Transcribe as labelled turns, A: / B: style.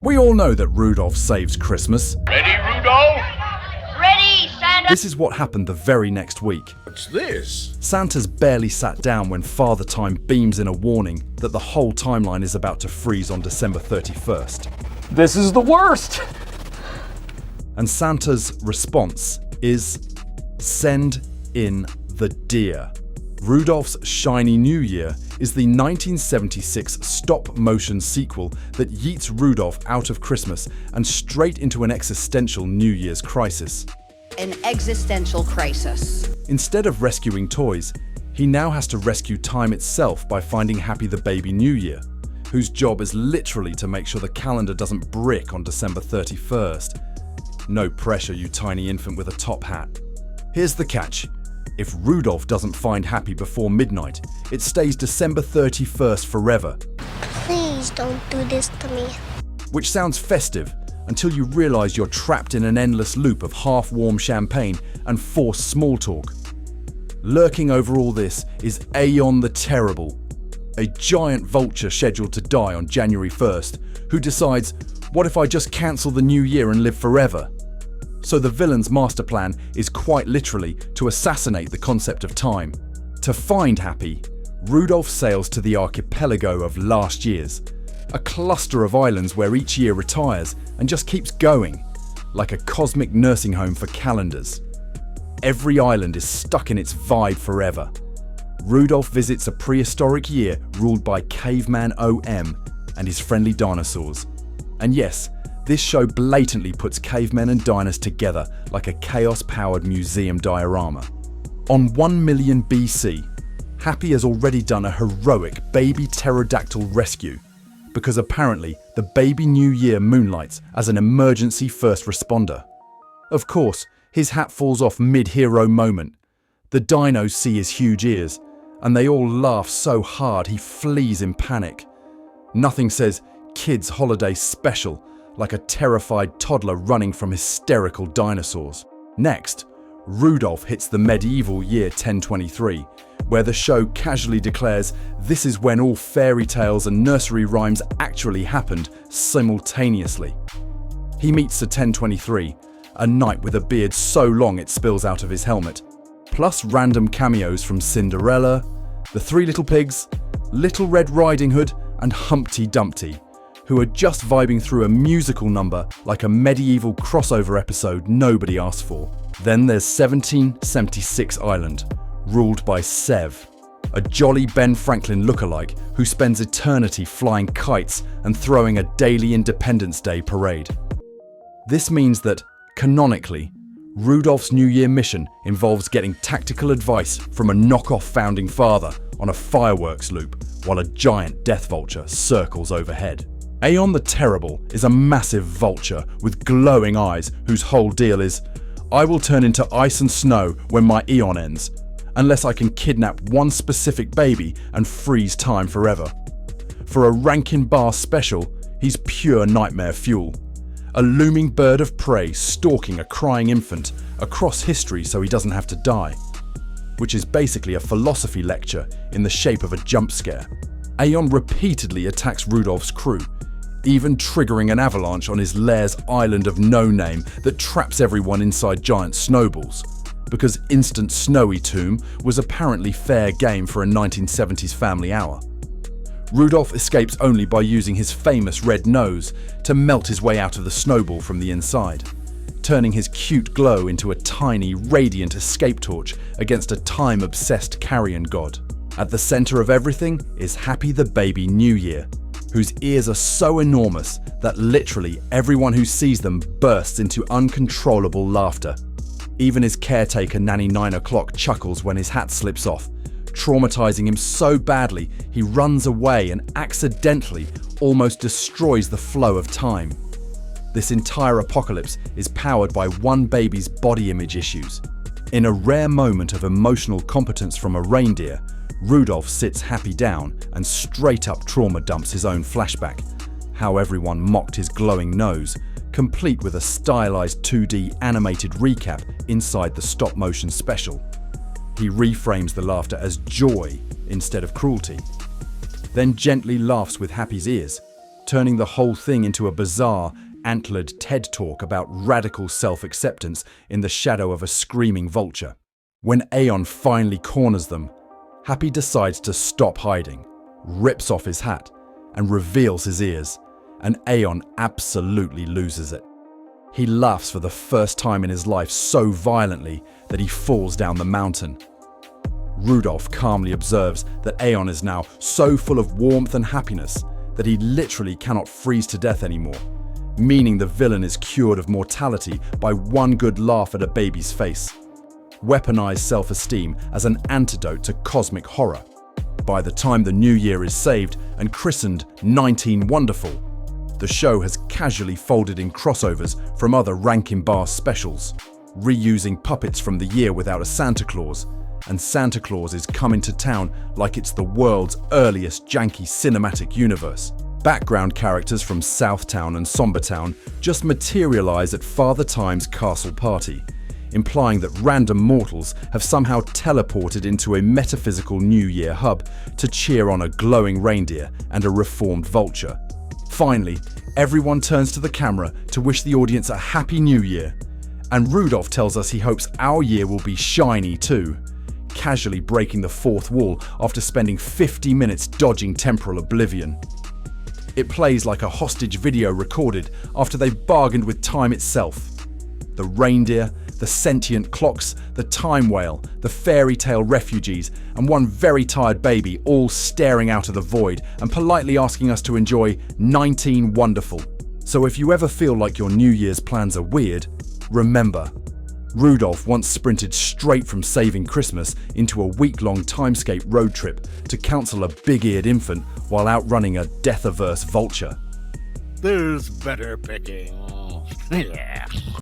A: We all know that Rudolph saves Christmas.
B: Ready, Rudolph?
C: Ready, Santa!
A: This is what happened the very next week.
B: What's this?
A: Santa's barely sat down when Father Time beams in a warning that the whole timeline is about to freeze on December 31st.
D: This is the worst!
A: And Santa's response is, send in the deer. Rudolph's Shiny New Year is the 1976 stop-motion sequel that yeets Rudolph out of Christmas and straight into an existential New Year's crisis.
C: An existential crisis.
A: Instead of rescuing toys, he now has to rescue time itself by finding Happy the Baby New Year, whose job is literally to make sure the calendar doesn't brick on December 31st. No pressure, you tiny infant with a top hat. Here's the catch. If Rudolph doesn't find Happy before midnight, it stays December 31st forever.
E: Please don't do this to me.
A: Which sounds festive until you realise you're trapped in an endless loop of half-warm champagne and forced small talk. Lurking over all this is Aeon the Terrible, a giant vulture scheduled to die on January 1st, who decides, what if I just cancel the new year and live forever? So the villain's master plan is quite literally to assassinate the concept of time. To find Happy, Rudolph sails to the archipelago of last year's, a cluster of islands where each year retires and just keeps going, like a cosmic nursing home for calendars. Every island is stuck in its vibe forever. Rudolph visits a prehistoric year ruled by Caveman OM and his friendly dinosaurs. And yes, this show blatantly puts cavemen and dinos together like a chaos-powered museum diorama. On 1 million BC, Happy has already done a heroic baby pterodactyl rescue, because apparently the baby New Year moonlights as an emergency first responder. Of course, his hat falls off mid-hero moment. The dinos see his huge ears, and they all laugh so hard he flees in panic. Nothing says, kids' holiday special, like a terrified toddler running from hysterical dinosaurs. Next, Rudolph hits the medieval year 1023, where the show casually declares this is when all fairy tales and nursery rhymes actually happened simultaneously. He meets the 1023, a knight with a beard so long it spills out of his helmet, plus random cameos from Cinderella, the Three Little Pigs, Little Red Riding Hood, and Humpty Dumpty, who are just vibing through a musical number like a medieval crossover episode nobody asked for. Then there's 1776 Island, ruled by Sev, a jolly Ben Franklin lookalike who spends eternity flying kites and throwing a daily Independence Day parade. This means that, canonically, Rudolph's New Year mission involves getting tactical advice from a knockoff founding father on a fireworks loop while a giant death vulture circles overhead. Aeon the Terrible is a massive vulture with glowing eyes whose whole deal is, I will turn into ice and snow when my eon ends, unless I can kidnap one specific baby and freeze time forever. For a Rankin bar special, he's pure nightmare fuel. A looming bird of prey stalking a crying infant across history so he doesn't have to die, which is basically a philosophy lecture in the shape of a jump scare. Aeon repeatedly attacks Rudolph's crew, even triggering an avalanche on his lair's island of no name that traps everyone inside giant snowballs, because instant snowy tomb was apparently fair game for a 1970s family hour. Rudolph escapes only by using his famous red nose to melt his way out of the snowball from the inside, turning his cute glow into a tiny, radiant escape torch against a time-obsessed carrion god. At the center of everything is Happy the Baby New Year, whose ears are so enormous that literally everyone who sees them bursts into uncontrollable laughter. Even his caretaker Nanny 9 O'Clock chuckles when his hat slips off, traumatizing him so badly he runs away and accidentally almost destroys the flow of time. This entire apocalypse is powered by one baby's body image issues. In a rare moment of emotional competence from a reindeer, Rudolph sits Happy down and straight up trauma dumps his own flashback, how everyone mocked his glowing nose, complete with a stylized 2D animated recap inside the stop-motion special. He reframes the laughter as joy instead of cruelty, then gently laughs with Happy's ears, turning the whole thing into a bizarre, antlered TED talk about radical self-acceptance in the shadow of a screaming vulture. When Aeon finally corners them, Happy decides to stop hiding, rips off his hat, and reveals his ears, and Aeon absolutely loses it. He laughs for the first time in his life so violently that he falls down the mountain. Rudolph calmly observes that Aeon is now so full of warmth and happiness that he literally cannot freeze to death anymore, meaning the villain is cured of mortality by one good laugh at a baby's face. Weaponized self-esteem as an antidote to cosmic horror. By the time the new year is saved and christened 19 Wonderful, the show has casually folded in crossovers from other Rankin Bar specials, reusing puppets from The Year Without a Santa Claus, and Santa Claus is coming to town like it's the world's earliest janky cinematic universe. Background characters from Southtown and Sombertown just materialize at Father Time's castle party, implying that random mortals have somehow teleported into a metaphysical New Year hub to cheer on a glowing reindeer and a reformed vulture. Finally, everyone turns to the camera to wish the audience a Happy New Year, and Rudolph tells us he hopes our year will be shiny too, casually breaking the fourth wall after spending 50 minutes dodging temporal oblivion. It plays like a hostage video recorded after they've bargained with time itself. The reindeer, the sentient clocks, the time whale, the fairy tale refugees, and one very tired baby all staring out of the void and politely asking us to enjoy 19 Wonderful. So if you ever feel like your New Year's plans are weird, remember, Rudolph once sprinted straight from saving Christmas into a week-long timescape road trip to counsel a big-eared infant while outrunning a death-averse vulture.
B: There's better picking. Yeah.